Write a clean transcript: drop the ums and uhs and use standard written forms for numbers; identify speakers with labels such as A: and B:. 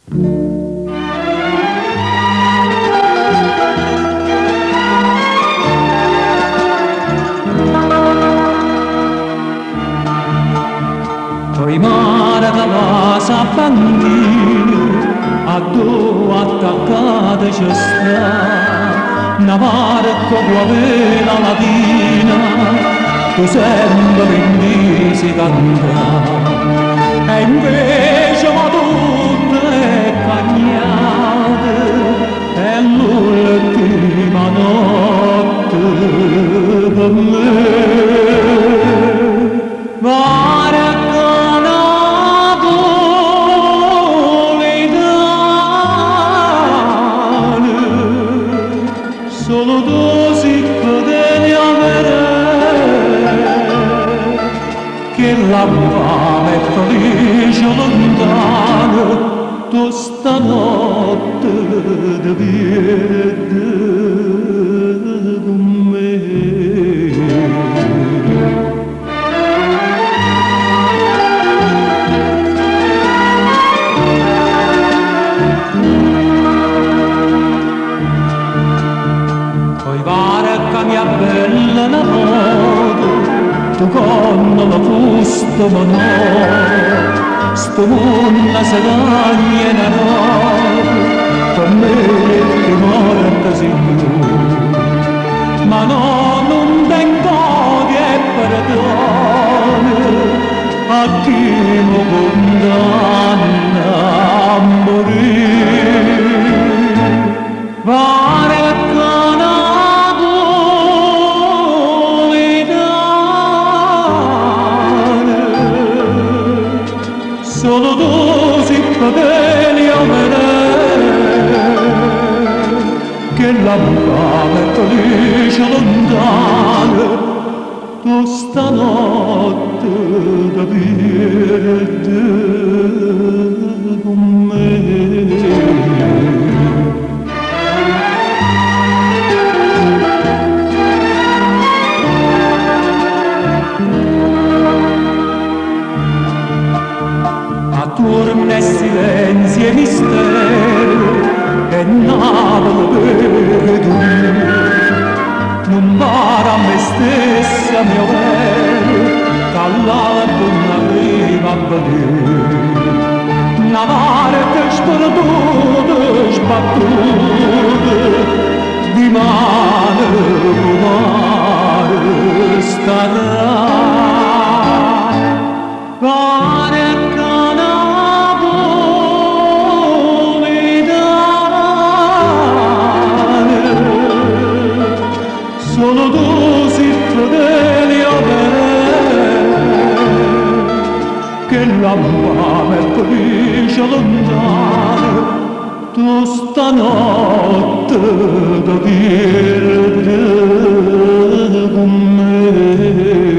A: Poi mare da casa bambino, a due attaccate ci sta, una barca guavena latina, tu sempre quindi si canta, e invece ma tutto è cagnate, è l'ultima notte per me. Solo tu si fedeli a vedere che la fame è felice lontano tu stanotte devi con me. Mia bella namodo, tu con la fusta monò, sto mondo se dagli narodo, per me che morta si tu, ma no, non tengo di perdono a chi mi condanna a morire. Solo tu si fedeli a vedere che la fame è felice lontana tu stanotte da verde con me. Turno e silenzi e mistero e navolo vedo non para a me stessa mio vero dall'alto non arriva a vedere una parte sperduta sbattuta di mano mare starà. Solo tu si fedeli a vedere che la fame è felice lontana tu stanotte da verde con me.